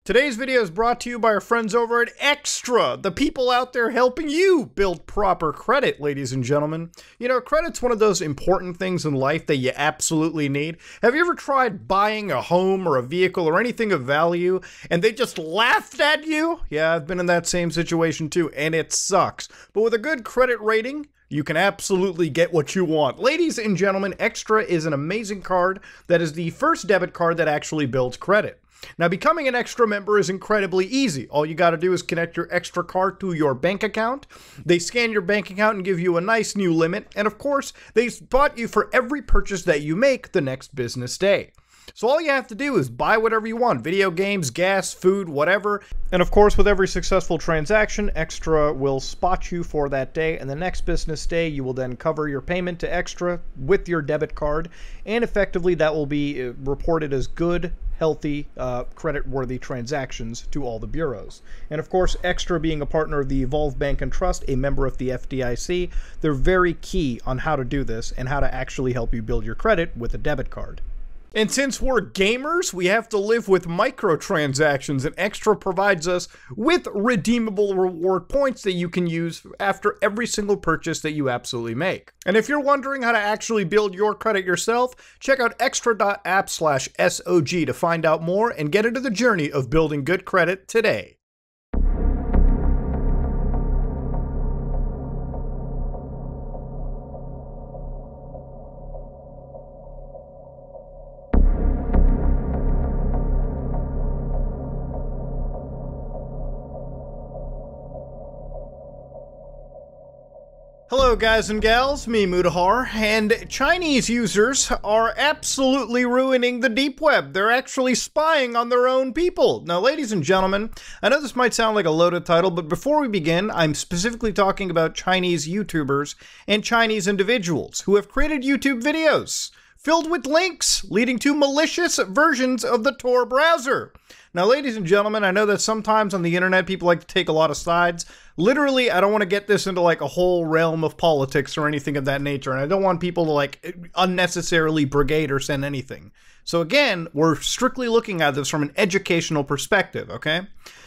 Today's video is brought to you by our friends over at Extra, the people out there helping you build proper credit, ladies and gentlemen. You know, credit's one of those important things in life that you absolutely need. Have you ever tried buying a home or a vehicle or anything of value and they just laughed at you? Yeah, I've been in that same situation too, and it sucks. But with a good credit rating, you can absolutely get what you want. Ladies and gentlemen, Extra is an amazing card that is the first debit card that actually builds credit. Now, becoming an Extra member is incredibly easy. All you got to do is connect your Extra card to your bank account. They scan your bank account and give you a nice new limit. And of course, they spot you for every purchase that you make the next business day. So all you have to do is buy whatever you want, video games, gas, food, whatever. And of course, with every successful transaction, Extra will spot you for that day, and the next business day, you will then cover your payment to Extra with your debit card, and effectively that will be reported as good, healthy, credit-worthy transactions to all the bureaus. And of course, Extra being a partner of the Evolve Bank and Trust, a member of the FDIC, they're very key on how to do this and how to actually help you build your credit with a debit card. And since we're gamers, we have to live with microtransactions, and Extra provides us with redeemable reward points that you can use after every single purchase that you absolutely make. And if you're wondering how to actually build your credit yourself, check out extra.app/SOG to find out more and get into the journey of building good credit today. Hello guys and gals, me Mudahar, and Chinese users are absolutely ruining the deep web. They're actually spying on their own people. Now ladies and gentlemen, I know this might sound like a loaded title, but before we begin, I'm specifically talking about Chinese YouTubers and Chinese individuals who have created YouTube videos filled with links leading to malicious versions of the Tor browser. Now, ladies and gentlemen, I know that sometimes on the internet people like to take a lot of sides. Literally, I don't want to get this into like a whole realm of politics or anything of that nature, and I don't want people to like unnecessarily brigade or send anything. So again, we're strictly looking at this from an educational perspective, okay?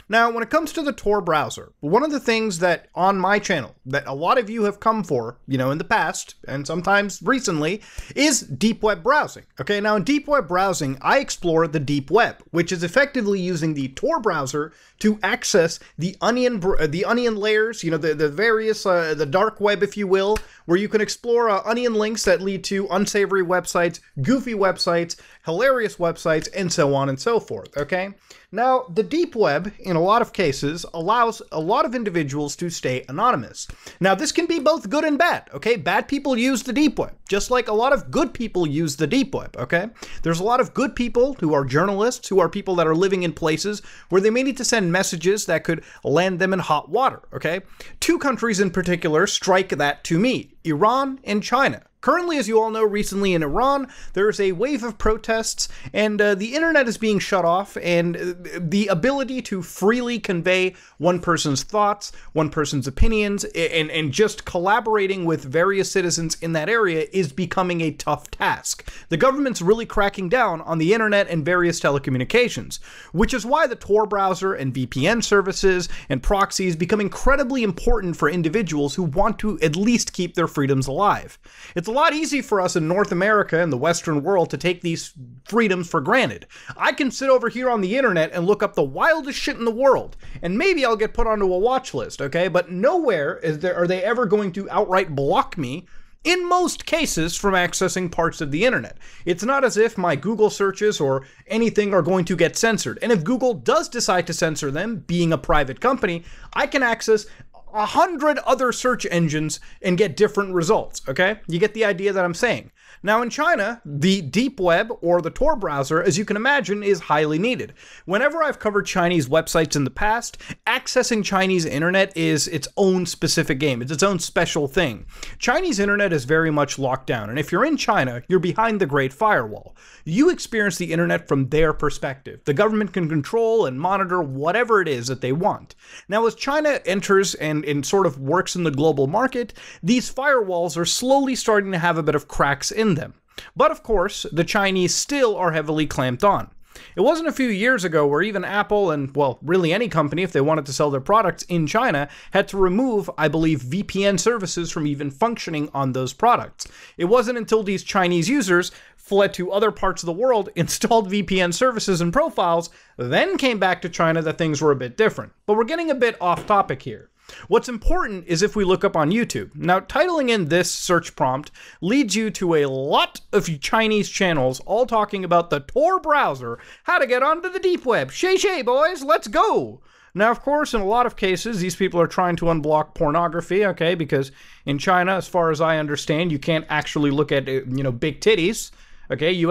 Now, when it comes to the Tor browser, one of the things that on my channel that a lot of you have come for, you know, in the past and sometimes recently, is deep web browsing. Okay, now in deep web browsing, I explore the deep web, which is effectively using the Tor browser to access the onion layers, you know, the various, the dark web, if you will, where you can explore onion links that lead to unsavory websites, goofy websites, hilarious websites, and so on and so forth, okay? Now, the deep web, in a lot of cases, allows a lot of individuals to stay anonymous. Now, this can be both good and bad, okay? Bad people use the deep web, just like a lot of good people use the deep web, okay? There's a lot of good people who are journalists, who are people that are living in places where they may need to send messages that could land them in hot water, okay? Two countries in particular strike that to me, Iran and China. Currently, as you all know, recently in Iran, there's a wave of protests, and the internet is being shut off, and the ability to freely convey one person's thoughts, one person's opinions, and just collaborating with various citizens in that area is becoming a tough task. The government's really cracking down on the internet and various telecommunications, which is why the Tor browser and VPN services and proxies become incredibly important for individuals who want to at least keep their freedoms alive. It's a lot easier for us in North America and the Western world to take these freedoms for granted. I can sit over here on the internet and look up the wildest shit in the world, and maybe I'll get put onto a watch list, okay? But nowhere are they ever going to outright block me, in most cases, from accessing parts of the internet. It's not as if my Google searches or anything are going to get censored. And if Google does decide to censor them, being a private company, I can access 100 other search engines and get different results, okay? You get the idea that I'm saying. Now in China, the deep web, or the Tor browser, as you can imagine, is highly needed. Whenever I've covered Chinese websites in the past, accessing Chinese internet is its own specific game. It's its own special thing. Chinese internet is very much locked down, and if you're in China, you're behind the Great Firewall. You experience the internet from their perspective. The government can control and monitor whatever it is that they want. Now, as China enters and sort of works in the global market, these firewalls are slowly starting to have a bit of cracks in them. But of course, the Chinese still are heavily clamped on. It wasn't a few years ago where even Apple and, well, really any company, if they wanted to sell their products in China, had to remove, I believe, VPN services from even functioning on those products. It wasn't until these Chinese users fled to other parts of the world, installed VPN services and profiles, then came back to China that things were a bit different. But we're getting a bit off topic here. What's important is if we look up on YouTube. Now, titling in this search prompt leads you to a lot of Chinese channels all talking about the Tor browser, how to get onto the deep web. Shay, boys, let's go! Now, of course, in a lot of cases, these people are trying to unblock pornography, okay, because in China, as far as I understand, you can't actually look at, big titties. Okay,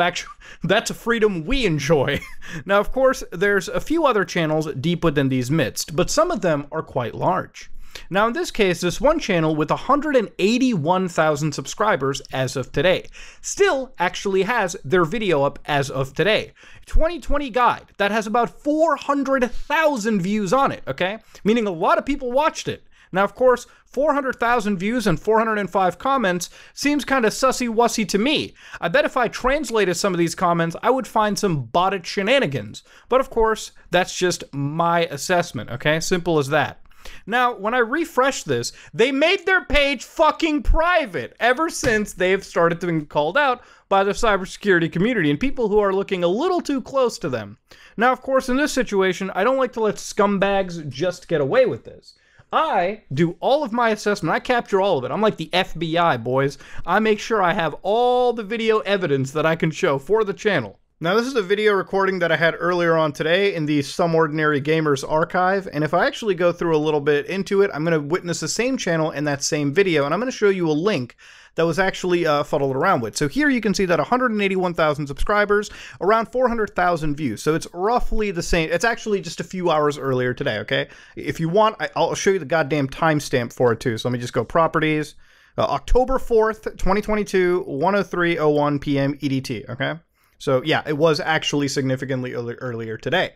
that's a freedom we enjoy. Now, of course, there's a few other channels deep within these midst, but some of them are quite large. Now, in this case, this one channel with 181,000 subscribers as of today still actually has their video up as of today. 2020 guide that has about 400,000 views on it, okay? Meaning a lot of people watched it. Now, of course, 400,000 views and 405 comments seems kind of sussy-wussy to me. I bet if I translated some of these comments, I would find some botted shenanigans. But of course, that's just my assessment, okay? Simple as that. Now, when I refresh this, they made their page fucking private ever since they've started to be called out by the cybersecurity community and people who are looking a little too close to them. Now, of course, in this situation, I don't like to let scumbags just get away with this. I do all of my assessment. I capture all of it. I'm like the FBI, boys. I make sure I have all the video evidence that I can show for the channel. Now, this is a video recording that I had earlier on today in the Some Ordinary Gamers archive, and if I actually go through a little bit into it, I'm going to witness the same channel in that same video, and I'm going to show you a link that was actually fuddled around with. So here you can see that 181,000 subscribers, around 400,000 views. So it's roughly the same. It's actually just a few hours earlier today, okay? If you want, I'll show you the goddamn timestamp for it too. So let me just go properties. October 4th, 2022, 1:03:01 p.m. EDT, okay? So yeah, it was actually significantly earlier today.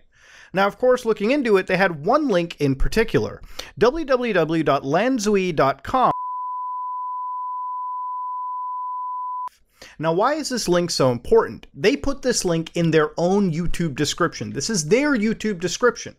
Now, of course, looking into it, they had one link in particular, www.lanzui.com. Now, why is this link so important? They put this link in their own YouTube description. This is their YouTube description.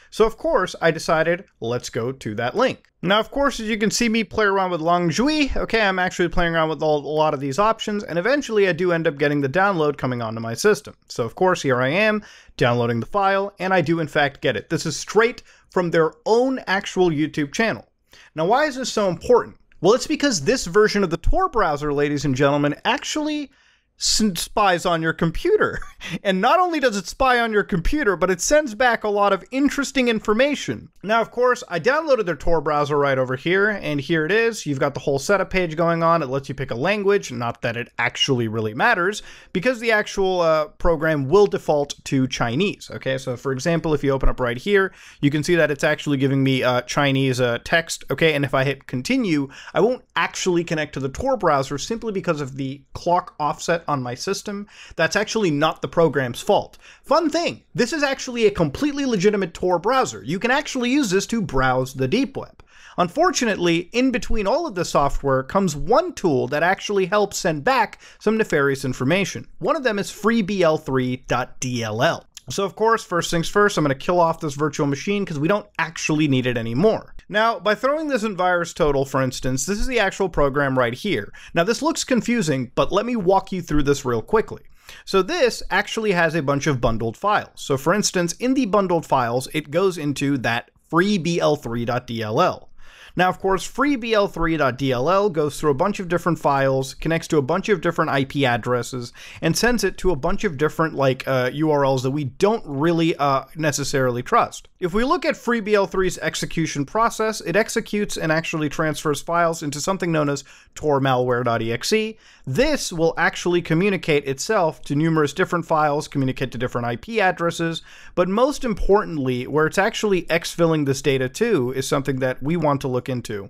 So, of course, I decided, let's go to that link. Now, of course, as you can see me play around with Lanzui, okay, I'm actually playing around with a lot of these options, and eventually I do end up getting the download coming onto my system. So, of course, here I am, downloading the file, and I do, in fact, get it. This is straight from their own actual YouTube channel. Now, why is this so important? Well, it's because this version of the Tor browser, ladies and gentlemen, actually spies on your computer. And not only does it spy on your computer, but it sends back a lot of interesting information. Now, of course, I downloaded their Tor browser right over here, and here it is. You've got the whole setup page going on. It lets you pick a language, not that it actually really matters, because the actual program will default to Chinese, okay? So, for example, if you open up right here, you can see that it's actually giving me Chinese text, okay? And if I hit continue, I won't actually connect to the Tor browser simply because of the clock offset on my system. That's actually not the program's fault. Fun thing, this is actually a completely legitimate Tor browser. You can actually use this to browse the deep web. Unfortunately, in between all of the software comes one tool that actually helps send back some nefarious information. One of them is freebl3.dll. So of course, first things first, I'm going to kill off this virtual machine because we don't actually need it anymore. Now, by throwing this in VirusTotal, for instance, this is the actual program right here. Now, this looks confusing, but let me walk you through this real quickly. So this actually has a bunch of bundled files. So for instance, in the bundled files, it goes into that freebl3.dll. Now, of course, freebl3.dll goes through a bunch of different files, connects to a bunch of different IP addresses, and sends it to a bunch of different URLs that we don't really necessarily trust. If we look at freebl3's execution process, it executes and actually transfers files into something known as tormalware.exe. This will actually communicate itself to numerous different files, communicate to different IP addresses, but most importantly, where it's actually exfilling this data to is something that we want to look look into.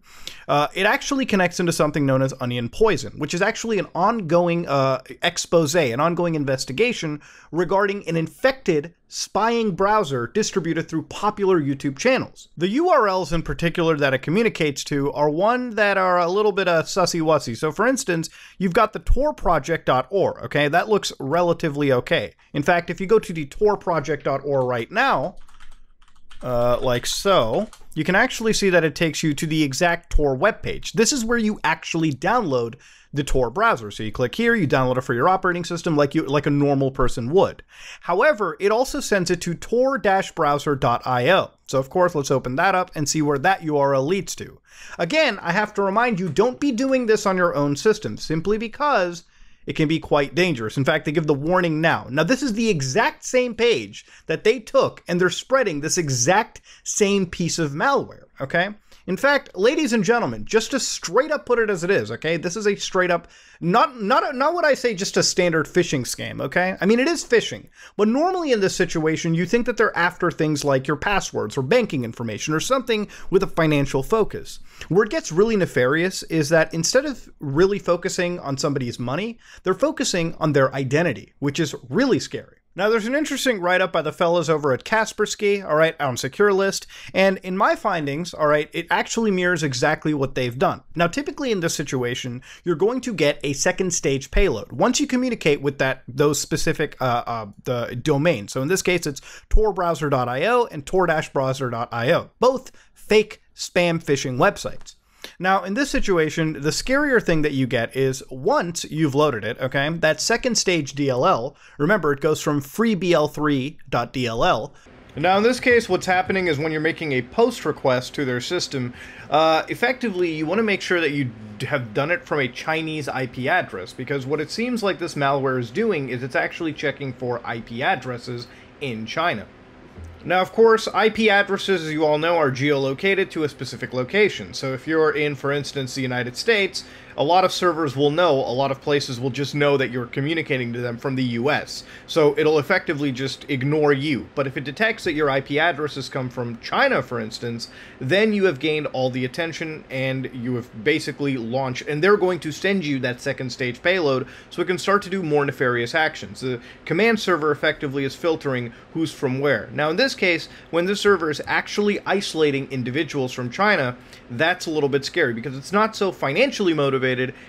It actually connects into something known as onion poison, which is actually an ongoing expose, an ongoing investigation regarding an infected spying browser distributed through popular YouTube channels. The URLs in particular that it communicates to are one that are a little bit sussy-wussy. So for instance, you've got the torproject.org, okay? That looks relatively okay. In fact, if you go to the torproject.org right now, like so, you can actually see that it takes you to the exact Tor webpage. This is where you actually download the Tor browser. So you click here, you download it for your operating system like a normal person would. However, it also sends it to tor-browser.io. So of course, let's open that up and see where that URL leads to. Again, I have to remind you, don't be doing this on your own system, simply because it can be quite dangerous. In fact, they give the warning now. Now, this is the exact same page that they took, and they're spreading this exact same piece of malware, okay? In fact, ladies and gentlemen, just to straight up put it as it is, okay? This is a straight up, not what I say, just a standard phishing scam, okay? I mean, it is phishing, but normally in this situation, you think that they're after things like your passwords or banking information or something with a financial focus. Where it gets really nefarious is that instead of really focusing on somebody's money, they're focusing on their identity, which is really scary. Now, there's an interesting write-up by the fellas over at Kaspersky, all right, on SecureList, and in my findings, all right, it actually mirrors exactly what they've done. Now, typically in this situation, you're going to get a second stage payload once you communicate with those specific the domain. So in this case, it's torbrowser.io and tor-browser.io, both fake spam phishing websites. Now, in this situation, the scarier thing that you get is once you've loaded it, okay, that second stage DLL, remember, it goes from freebl3.dll. Now, in this case, what's happening is when you're making a post request to their system, effectively, you want to make sure that you have done it from a Chinese IP address, because what it seems like this malware is doing is it's actually checking for IP addresses in China. Now, of course, IP addresses, as you all know, are geolocated to a specific location. So if you're in, for instance, the United States, a lot of servers will know, a lot of places will just know that you're communicating to them from the US. So it'll effectively just ignore you. But if it detects that your IP addresses come from China, for instance, then you have gained all the attention and you have basically launched, and they're going to send you that second stage payload so it can start to do more nefarious actions. The command server effectively is filtering who's from where. Now, in this case, when the server is actually isolating individuals from China, that's a little bit scary because it's not so financially motivated,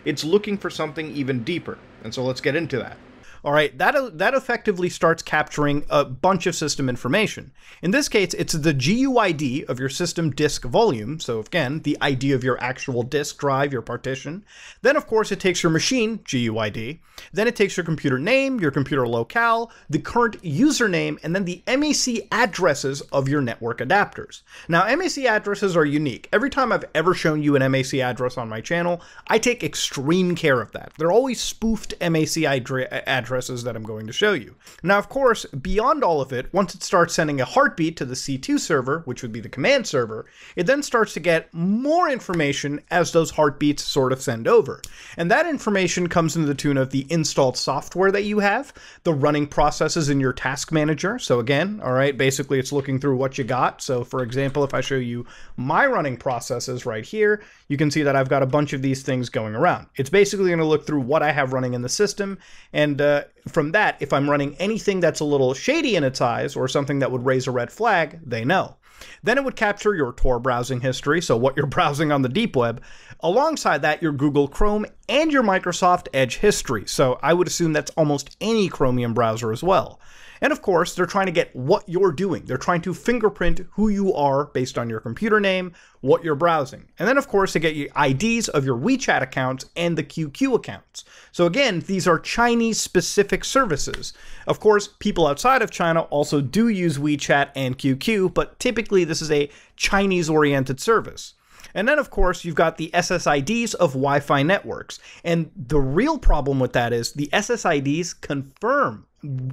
it's looking for something even deeper. And so let's get into that. All right, that effectively starts capturing a bunch of system information. In this case, it's the GUID of your system disk volume. So again, the ID of your actual disk drive, your partition. Then, of course, it takes your machine GUID. Then it takes your computer name, your computer locale, the current username, and then the MAC addresses of your network adapters. Now, MAC addresses are unique. Every time I've ever shown you an MAC address on my channel, I take extreme care of that. They're always spoofed MAC addresses that I'm going to show you. Now, of course, beyond all of it, once it starts sending a heartbeat to the C2 server, which would be the command server, it then starts to get more information as those heartbeats sort of send over. And that information comes into the tune of the installed software that you have, the running processes in your task manager. So again, all right, basically it's looking through what you got. So for example, if I show you my running processes right here, you can see that I've got a bunch of these things going around. It's basically going to look through what I have running in the system, and from that, if I'm running anything that's a little shady in its eyes or something that would raise a red flag, they know. Then it would capture your Tor browsing history, so what you're browsing on the deep web. Alongside that, your Google Chrome and your Microsoft Edge history, so I would assume that's almost any Chromium browser as well. And of course, they're trying to get what you're doing. They're trying to fingerprint who you are based on your computer name, what you're browsing. And then of course, they get you IDs of your WeChat accounts and the QQ accounts. So again, these are Chinese specific services. Of course, people outside of China also do use WeChat and QQ, but typically this is a Chinese oriented service. And then, of course, you've got the SSIDs of Wi-Fi networks. And the real problem with that is the SSIDs confirm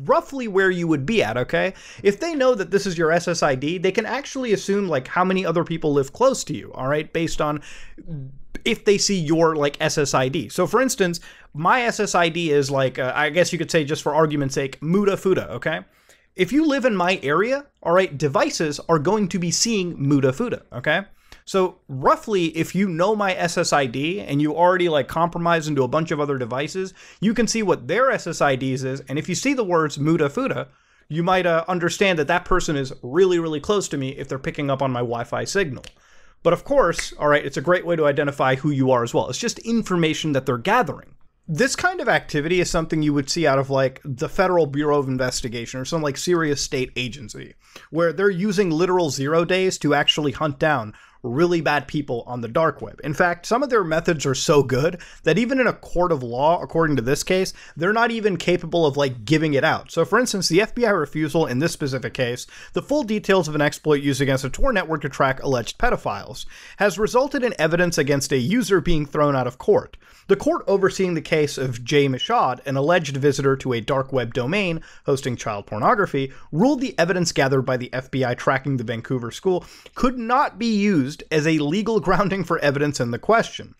roughly where you would be at, okay? If they know that this is your SSID, they can actually assume like how many other people live close to you, all right, based on if they see your like SSID. So for instance, my SSID is like, I guess you could say just for argument's sake, Muda Fuda, okay? If you live in my area, all right, devices are going to be seeing Muda Fuda, okay? So roughly, if you know my SSID and you already like compromise into a bunch of other devices, you can see what their SSIDs is. And if you see the words Muda Fuda, you might understand that that person is really, really close to me if they're picking up on my Wi-Fi signal. But of course, all right, it's a great way to identify who you are as well. It's just information that they're gathering. This kind of activity is something you would see out of like the Federal Bureau of Investigation or some like serious state agency, where they're using literal 0 days to actually hunt down really bad people on the dark web. In fact, some of their methods are so good that even in a court of law, according to this case, they're not even capable of like giving it out. So for instance, the FBI refusal in this specific case, the full details of an exploit used against a Tor network to track alleged pedophiles, has resulted in evidence against a user being thrown out of court. The court overseeing the case of Jay Mishad, an alleged visitor to a dark web domain hosting child pornography, ruled the evidence gathered by the FBI tracking the Vancouver school could not be used as a legal grounding for evidence in the question.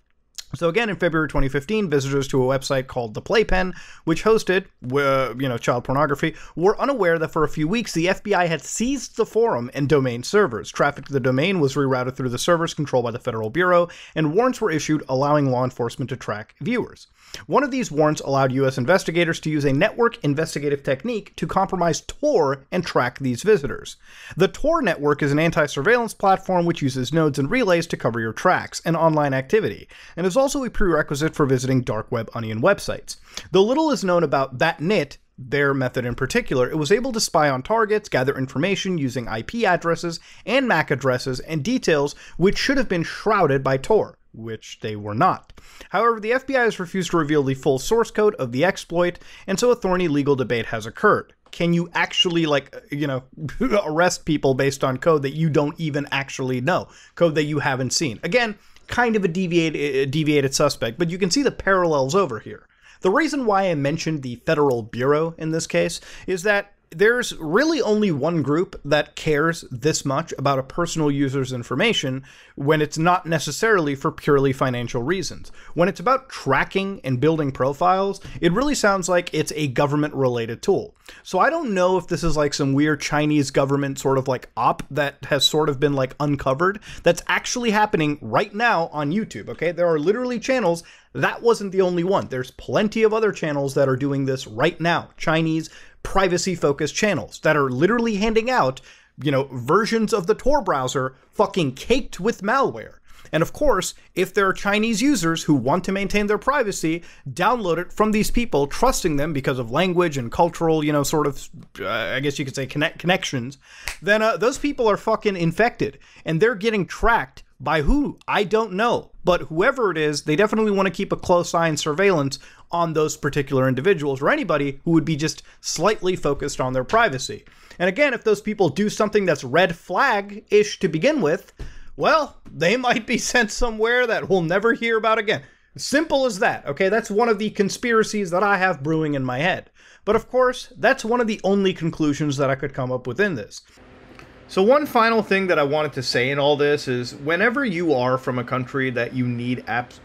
So again, in February 2015, visitors to a website called The Playpen, which hosted, child pornography, were unaware that for a few weeks the FBI had seized the forum and domain servers. Traffic to the domain was rerouted through the servers controlled by the Federal Bureau, and warrants were issued allowing law enforcement to track viewers. One of these warrants allowed U.S. investigators to use a network investigative technique to compromise Tor and track these visitors. The Tor network is an anti-surveillance platform which uses nodes and relays to cover your tracks and online activity, and is also a prerequisite for visiting dark web onion websites. Though little is known about that NIT, their method in particular, it was able to spy on targets, gather information using IP addresses and MAC addresses, and details which should have been shrouded by Tor, which they were not. However, the FBI has refused to reveal the full source code of the exploit, and so a thorny legal debate has occurred. Can you actually, arrest people based on code that you don't even actually know? Code that you haven't seen? Again, kind of a deviated suspect, but you can see the parallels over here. The reason why I mentioned the Federal Bureau in this case is that there's really only one group that cares this much about a personal user's information when it's not necessarily for purely financial reasons. When it's about tracking and building profiles, it really sounds like it's a government-related tool. So I don't know if this is like some weird Chinese government sort of like op that has sort of been like uncovered that's actually happening right now on YouTube, okay? There are literally channels. That wasn't the only one. There's plenty of other channels that are doing this right now. Chinese privacy-focused channels that are literally handing out, versions of the Tor browser fucking caked with malware. And of course, if there are Chinese users who want to maintain their privacy, download it from these people, trusting them because of language and cultural, I guess you could say connections, then those people are fucking infected. And they're getting tracked by who? I don't know. But whoever it is, they definitely want to keep a close eye and surveillance on those particular individuals or anybody who would be just slightly focused on their privacy. And again, if those people do something that's red flag-ish to begin with, well, they might be sent somewhere that we'll never hear about again. Simple as that, okay? That's one of the conspiracies that I have brewing in my head. But of course, that's one of the only conclusions that I could come up with in this. So one final thing that I wanted to say in all this is whenever you are from a country that you need apps.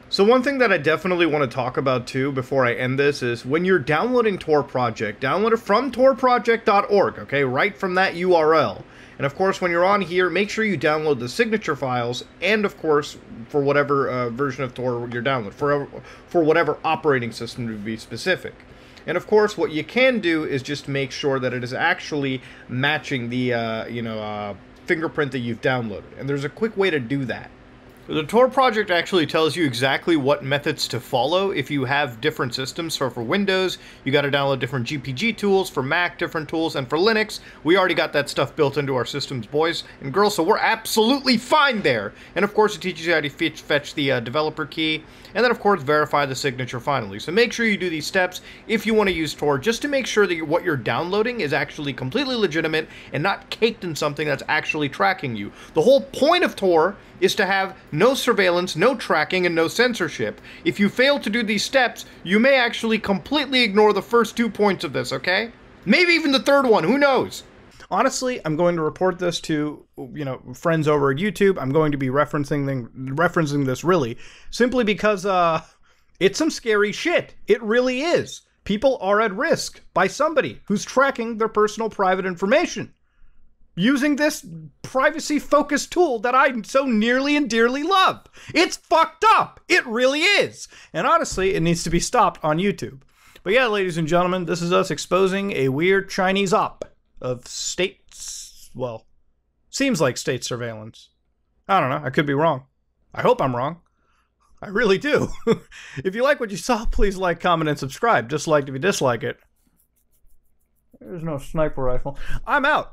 So one thing that I definitely want to talk about too before I end this is when you're downloading Tor Project, download it from torproject.org, okay, right from that URL. And of course, when you're on here, make sure you download the signature files and of course, for whatever version of Tor you're downloading, for whatever operating system to be specific. And of course, what you can do is just make sure that it is actually matching the, fingerprint that you've downloaded. And there's a quick way to do that. The Tor project actually tells you exactly what methods to follow if you have different systems. So for Windows, you got to download different GPG tools, for Mac, different tools, and for Linux, we already got that stuff built into our systems, boys and girls, so we're absolutely fine there. And of course, it teaches you how to fetch the developer key, and then of course, verify the signature finally. So make sure you do these steps if you want to use Tor, just to make sure that what you're downloading is actually completely legitimate and not caked in something that's actually tracking you. The whole point of Tor is to have no surveillance, no tracking, and no censorship. If you fail to do these steps, you may actually completely ignore the first 2 points of this, okay? Maybe even the third one, who knows? Honestly, I'm going to report this to, friends over at YouTube. I'm going to be referencing this really, simply because it's some scary shit. It really is. People are at risk by somebody who's tracking their personal private information. using this privacy-focused tool that I so nearly and dearly love. It's fucked up. It really is. And honestly, it needs to be stopped on YouTube. But yeah, ladies and gentlemen, this is us exposing a weird Chinese op of states, well, seems like state surveillance. I don't know. I could be wrong. I hope I'm wrong. I really do. If you like what you saw, please like, comment, and subscribe. Dislike if you dislike it. There's no sniper rifle. I'm out.